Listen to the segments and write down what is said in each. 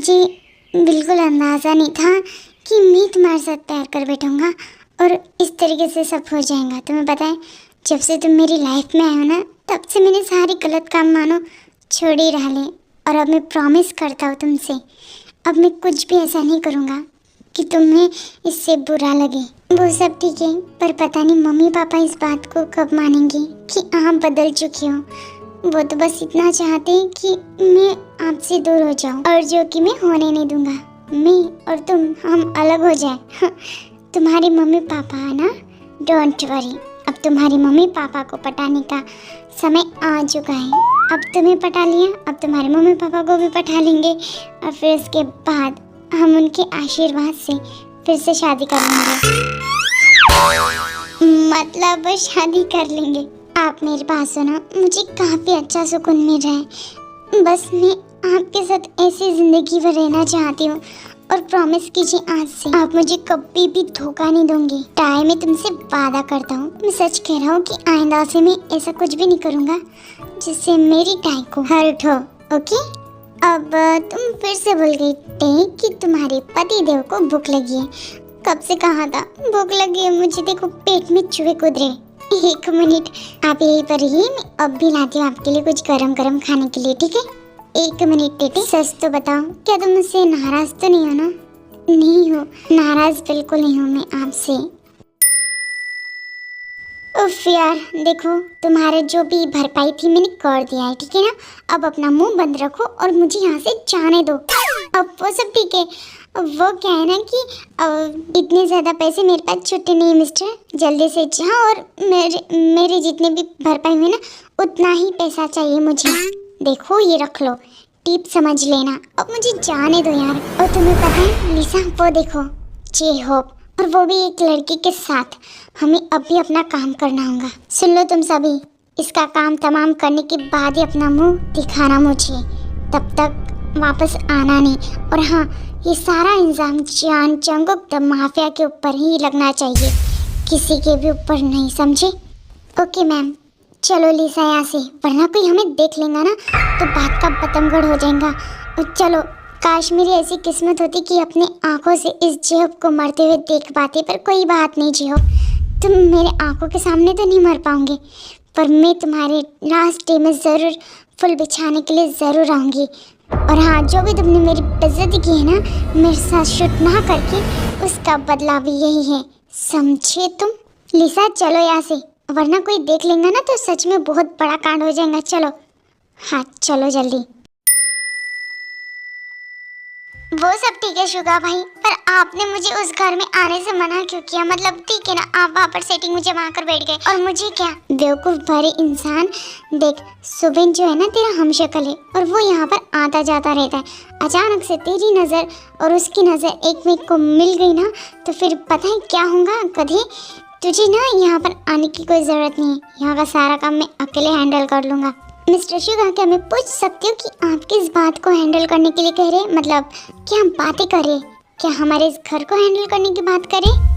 मुझे बिल्कुल अंदाज़ा नहीं था कि मैं तुम्हारे साथ प्यार कर बैठूंगा और इस तरीके से सब हो जाएगा। तुम्हें पता है, जब से तुम मेरी लाइफ में आए हो ना, तब से मैंने सारी गलत काम मानो छोड़ ही डाले। और अब मैं प्रॉमिस करता हूँ तुमसे, अब मैं कुछ भी ऐसा नहीं करूँगा कि तुम्हें इससे बुरा लगे। वो सब ठीक है, पर पता नहीं मम्मी पापा इस बात को कब मानेंगे कि आप बदल चुकी हो। वो तो बस इतना चाहते हैं कि मैं आपसे दूर हो जाऊं, और जो कि मैं होने नहीं दूंगा। मैं और तुम हम अलग हो जाए। तुम्हारे मम्मी पापा है ना, डोंट वरी, अब तुम्हारी मम्मी पापा को पटाने का समय आ चुका है। अब तुम्हें पटा लिया, अब तुम्हारे मम्मी पापा को भी पटा लेंगे, और फिर उसके बाद हम उनके आशीर्वाद से फिर से शादी कर लेंगे। मतलब शादी कर लेंगे। आप मेरी बात सुनो, मुझे काफ़ी अच्छा सुकून मिल रहा है। बस मैं आपके साथ ऐसी ज़िंदगी भर रहना चाहती हूँ, और प्रॉमिस कीजिए आज से आप मुझे कभी भी धोखा नहीं दोगे। टाई मैं तुमसे वादा करता हूँ, मैं सच कह रहा हूँ कि आइंदा से मैं ऐसा कुछ भी नहीं करूँगा जिससे मेरी टाई को हर्ट हो। ओके? अब तुम फिर से भूल गई थे कि तुम्हारे पति देव को भूख लगी है। कब से कहा था भूख लगी है मुझे, देखो पेट में चूहे कूद रहे। एक मिनट, आप यहीं पर ही, मैं अब भी लाती हूँ आपके लिए कुछ गरम गरम खाने के लिए, ठीक है? एक मिनट टेटे, सच तो बताओ, क्या तुम मुझसे नाराज तो नहीं हो ना? नहीं हो? नाराज बिल्कुल नहीं हूँ मैं आपसे। उफ यार, देखो तुम्हारे जो भी भरपाई थी मैंने कर दिया है, ठीक है ना? अब अपना मुंह बंद रखो और मुझे यहाँ से जाने दो। अब वो सब ठीक है, वो क्या है ना कि इतने ज़्यादा पैसे मेरे पास छुट्टे नहीं है मिस्टर, जल्दी से जाओ, और मेरे जितने भी भरपाई हुई ना उतना ही पैसा चाहिए मुझे। देखो ये रख लो, टिप समझ लेना। अब मुझे जाने दो यार। और तुम्हें पता है लिसा, वो देखो जे होप, और वो भी एक लड़की के साथ। हमें अब भी अपना काम करना होगा। सुन लो तुम सभी, इसका काम तमाम करने के बाद ही अपना मुंह दिखाना मुझे, तब तक वापस आना नहीं। और हाँ, ये सारा इंजाम जान जंगुक द माफिया के ऊपर ही लगना चाहिए, किसी के भी ऊपर नहीं, समझे? ओके मैम, चलो लिसा यहाँ से, वरना कोई हमें देख लेगा ना तो बात का बतंगड़ हो जाएगा। चलो, काश मेरी ऐसी किस्मत होती कि अपने आंखों से इस जेहब को मरते हुए देख पाती, पर कोई बात नहीं जेहब, तुम मेरे आंखों के सामने तो नहीं मर पाओगे, पर मैं तुम्हारे लास्ट डे में ज़रूर फुल बिछाने के लिए ज़रूर आऊँगी। और हाँ, जो भी तुमने मेरी बेइज्जती की है ना मेरे साथ शूट ना करके, उसका बदला भी यही है, समझे तुम? लिसा चलो यहाँ से, वरना कोई देख लेगा ना तो सच में बहुत बड़ा कांड हो जाएगा। चलो, हाँ चलो जल्दी। वो सब ठीक है शुगा भाई, पर आपने मुझे उस घर में आने से मना क्यों किया? मतलब ठीक है ना, आप वहाँ पर सेटिंग में जमा कर बैठ गए, और मुझे क्या? बेवकूफ़ भरे इंसान। देख, सुबिन जो है ना तेरा हमशक्ल है, और वो यहाँ पर आता जाता रहता है। अचानक से तेरी नज़र और उसकी नज़र एक में को मिल गई ना, तो फिर पता है क्या होगा? कभी तुझे ना यहाँ पर आने की कोई ज़रूरत नहीं है, यहाँ का सारा काम मैं अकेले हैंडल कर लूँगा। मिस्टर शुगा, क्या मैं पूछ सकती हूँ कि आप किस बात को हैंडल करने के लिए कह रहे हैं? मतलब क्या हम बातें कर रहे हैं? क्या हमारे इस घर को हैंडल करने की बात करें?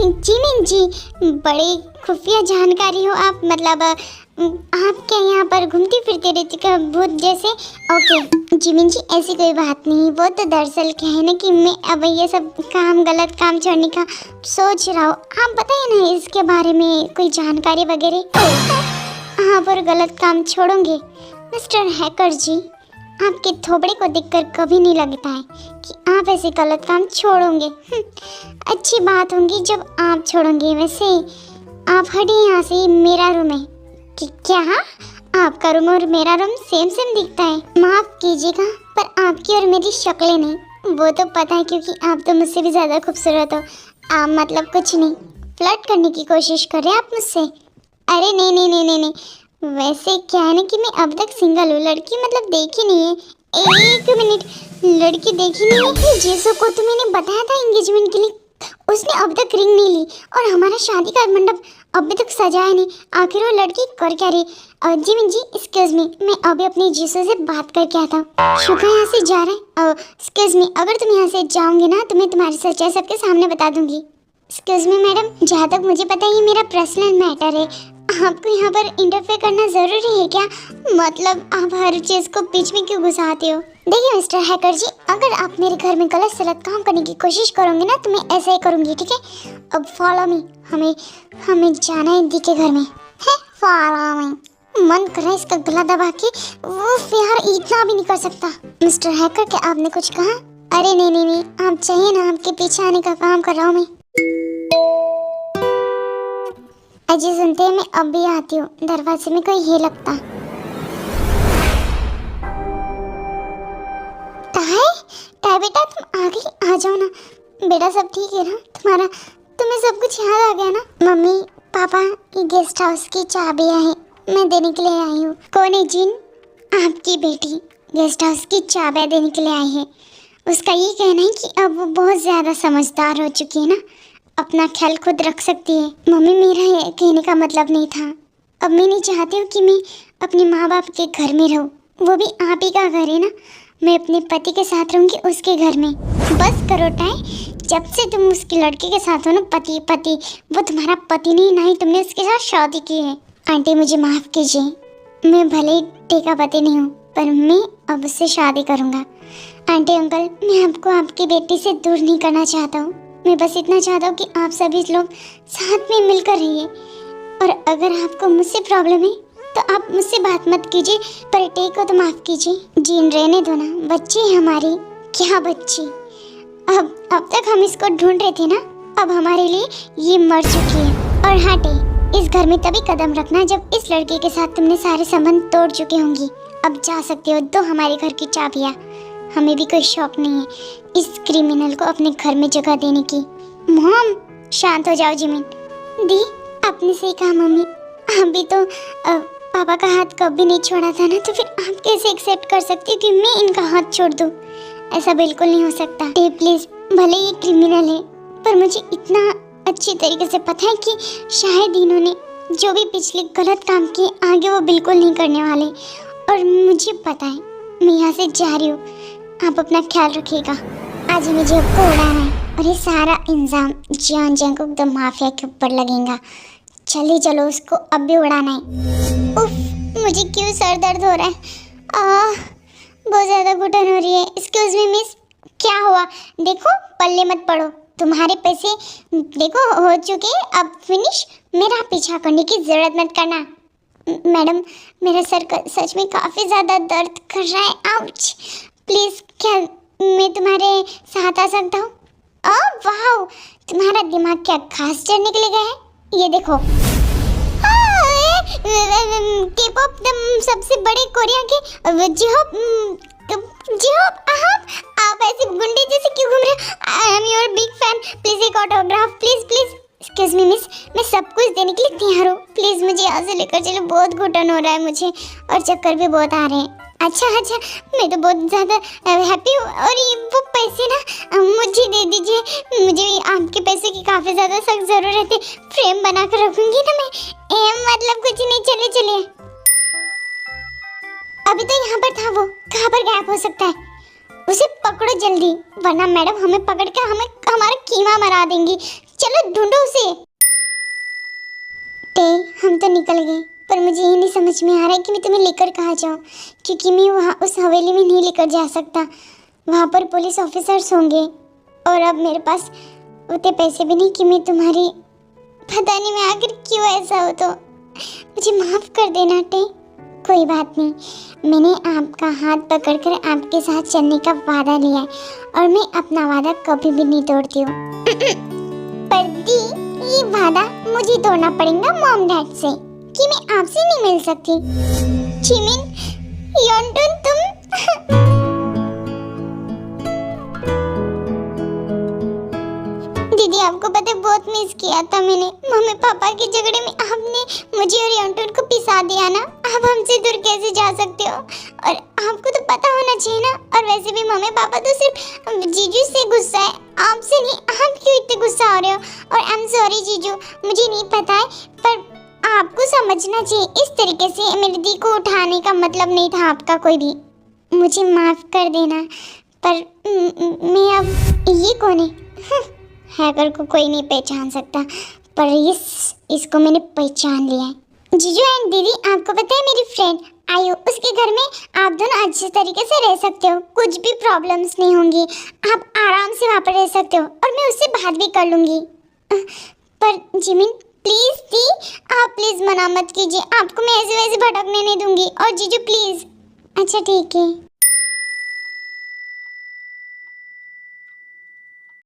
जी मीन जी, बड़ी खुफिया जानकारी हो आप। मतलब आप क्या यहाँ पर घूमती फिरते रहती का भूत जैसे? ओके जी मीन जी, ऐसी कोई बात नहीं। वो तो दरअसल क्या है ना कि मैं अब ये सब काम, गलत काम छोड़ने का सोच रहा हूँ। आप बताइए ना इसके बारे में कोई जानकारी वगैरह। आप और गलत काम छोड़ोगे? मिस्टर हैकर जी, आपके थोबड़े को देखकर कभी नहीं लगता है कि आप ऐसे गलत काम छोड़ोगे। अच्छी बात होगी जब आप छोड़ोगे। वैसे आप हटिए यहाँ से, मेरा रूम है। कि क्या? आपका रूम और मेरा रूम सेम सेम दिखता है? माफ़ कीजिएगा, पर आपकी और मेरी शक्लें नहीं। वो तो पता है क्योंकि आप तो मुझसे भी ज़्यादा खूबसूरत हो। आप मतलब कुछ नहीं, फ्लर्ट करने की कोशिश कर रहे हैं आप मुझसे? अरे नहीं नहीं नहीं नहीं नहीं, वैसे क्या है ना कि मैं अब तक सिंगल हूँ, लड़की मतलब देखी नहीं है। एक मिनट, लड़की देखी नहीं है? जीसू को तो मैंने बताया था एंगेजमेंट के लिए, उसने अब तक रिंग नहीं ली, और हमारा शादी का मंडप अभी तक सजाया नहीं। आखिर वो लड़की कर क्या रही? जी मीन जी, एक्सक्यूज मी, मैं अभी अपने जीसू से बात करके आता हूँ। शुक्र यहाँ से जा रहे हैं? एक्सक्यूज मी, अगर तुम यहाँ से जाओगे ना तो मैं तुम्हारी सच्चाई सबके सामने बता दूंगी। एक्सक्यूज मी मैडम, जहाँ तक मुझे पता है ये मेरा पर्सनल मैटर है, आपको यहाँ पर इंटरफेयर करना जरूरी है क्या? मतलब आप हर चीज को बीच में क्यों घुसाते हो? देखिए मिस्टर हैकर जी, अगर आप मेरे घर में गलत सलत काम करने की कोशिश करोगे ना तो मैं ऐसा ही करूंगी, ठीक है? अब फॉलो मी, हमें जाना है दी के घर में है। Follow me. मन कर रहा है इसका गला दबा के, वो यार इतना भी नहीं कर सकता। मिस्टर हैकर, क्या आपने कुछ कहा? अरे नहीं, आप चाहिए ना, आपके पीछे आने का काम कर रहा हूँ मैं। अजी सुनते हैं, मैं अब भी आती हूँ, दरवाजे में कोई है लगता। ताई बेटा तुम आ गई, आ जाओ ना। बेटा सब ठीक है ना? तुम्हें सब कुछ याद आ गया ना? मम्मी पापा, ये गेस्ट हाउस की चाबियां हैं, मैं देने के लिए आई हूँ। कौन है जीन? आपकी बेटी गेस्ट हाउस की चाबियां देने के लिए आई है। उसका ये कहना है कि अब वो बहुत ज़्यादा समझदार हो चुकी है ना, अपना ख्याल खुद रख सकती है। मम्मी, मेरा ये कहने का मतलब नहीं था। अब मैं नहीं चाहती हूँ कि मैं अपने माँ बाप के घर में रहूँ, वो भी आप ही का घर है ना। मैं अपने पति के साथ रहूँगी उसके घर में। बस करो टाई, जब से तुम उसकी लड़के के साथ हो ना, पति वो तुम्हारा पति नहीं, ना ही तुमने उसके साथ शादी की है। आंटी मुझे माफ़ कीजिए, मैं भले ही टेका पति नहीं हूँ, पर मैं अब उससे शादी करूँगा। आंटी अंकल, मैं आपको आपकी बेटी से दूर नहीं करना चाहता हूँ। मैं बस इतना चाहता हूँ कि आप सभी लोग साथ में मिलकर रहिए। और अगर आपको मुझसे प्रॉब्लम है तो आप मुझसे बात मत कीजिए, पर टेक को तो माफ़ कीजिए। जीन रहने दो ना, बच्ची है हमारी। क्या बच्ची? अब तक हम इसको ढूंढ रहे थे ना, अब हमारे लिए ये मर चुकी है। और हाँ टे, इस घर में तभी कदम रखना जब इस लड़के के साथ तुमने सारे संबंध तोड़ चुके होंगी। अब जा सकते हो, दो हमारे घर की चाबियाँ। हमें भी कोई शौक नहीं है इस क्रिमिनल को अपने घर में जगह देने की। मॉम शांत हो जाओ। जिमिन दी, आपने सही कहा मम्मी, अभी तो पापा का हाथ कभी नहीं छोड़ा था ना, तो फिर आप कैसे एक्सेप्ट कर सकती हो कि मैं इनका हाथ छोड़ दूँ? ऐसा बिल्कुल नहीं हो सकता। प्लीज, भले ये क्रिमिनल है, पर मुझे इतना अच्छी तरीके से पता है कि शायद इन्होंने जो भी पिछले गलत काम किए आगे वो बिल्कुल नहीं करने वाले। और मुझे पता है, मैं यहाँ से जा रही हूँ, आप अपना ख्याल रखिएगा। आज मुझे आपको उड़ाना है और ये सारा इंजाम जियान जैकब द माफिया के ऊपर लगेगा। चलो उसको अब भी उड़ाना है। उफ, मुझे क्यों सर दर्द हो रहा है? बहुत ज़्यादा घुटन हो रही है। एक्सक्यूज मी मिस, क्या हुआ? देखो पल्ले मत पड़ो, तुम्हारे पैसे देखो हो चुके, अब फिनिश। मेरा पीछा करने की ज़रूरत मत करना। मैडम, मेरा सर सच में काफ़ी ज़्यादा दर्द कर रहा है। आउच, प्लीज़ क्या मैं तुम्हारे साथ आ सकता हूँ? वाह, तुम्हारा दिमाग क्या घास चढ़ने के लिए गया है? ये देखो, K-pop सबसे बड़े कोरिया के जिहोप आप ऐसे गुंडे जैसे क्यों घूम रहे हो? I am your big fan, please एक autograph please. Excuse me miss, मैं सब कुछ देने के लिए तैयार हूँ। प्लीज मुझे यहाँ से लेकर चलो, बहुत घुटन हो रहा है मुझे और चक्कर भी बहुत आ रहे हैं। अच्छा, मैं तो बहुत ज़्यादा हैप्पी हूँ। और ये वो पैसे ना मुझे दे दीजिए, मुझे आपके पैसे की काफ़ी ज़्यादा सख्त ज़रूरत है। फ्रेम बना कर रखूँगी ना मैं। मतलब कुछ नहीं, चलिए। अभी तो यहाँ पर था, वो कहाँ पर गायब हो सकता है? उसे पकड़ो जल्दी, वरना मैडम हमें पकड़ कर हमारा कीमा मरा देंगी। चलो ढूंढो उसे। हम तो निकल गए, पर मुझे ये नहीं समझ में आ रहा है कि मैं तुम्हें लेकर कहाँ जाऊँ, क्योंकि मैं वहाँ उस हवेली में नहीं लेकर जा सकता। वहाँ पर पुलिस ऑफिसर्स होंगे और अब मेरे पास उतने पैसे भी नहीं कि मैं तुम्हारी, पता नहीं मैं आखिर क्यों ऐसा हो, तो मुझे माफ़ कर देना टे। कोई बात नहीं, मैंने आपका हाथ पकड़कर आपके साथ चलने का वादा लिया है और मैं अपना वादा कभी भी नहीं तोड़ती हूँ। पर दी, ये वादा मुझे तोड़ना पड़ेगा मॉम डैड से कि मैं आपसे नहीं मिल सकती। जिमिन, योंटून तुम दीदी, आपको पता है बहुत मिस किया था मैंने। मम्मी पापा के झगड़े में आपने मुझे और योंटून को पिसा दिया ना। आप हमसे दूर कैसे जा सकते हो? और आपको तो पता होना चाहिए ना। और वैसे भी मम्मी पापा तो सिर्फ जीजू से गुस्सा है, आपसे नहीं। आप क्यों इतने गुस्सा हो रहे हो? और आई एम सॉरी जीजू, मुझे नहीं पता है, पर आपको समझना चाहिए इस तरीके से मेरी दी को उठाने का मतलब नहीं था आपका कोई भी। मुझे माफ़ कर देना। पर मैं अब, ये कौन है? हैकर को कोई नहीं पहचान सकता, पर इसको मैंने पहचान लिया है। जीजू एंड दीदी, आपको पता है मेरी फ्रेंड आयु, उसके घर में आप दोनों अच्छे तरीके से रह सकते हो, कुछ भी प्रॉब्लम्स नहीं होंगी, आप आराम से वहाँ पर रह सकते हो और मैं उससे बात भी कर लूँगी। पर जिमिन प्लीज़ दी, आप प्लीज़ मना मत कीजिए, आपको मैं ऐसे वैसे भटकने नहीं दूंगी। और जीजू प्लीज़। अच्छा ठीक है।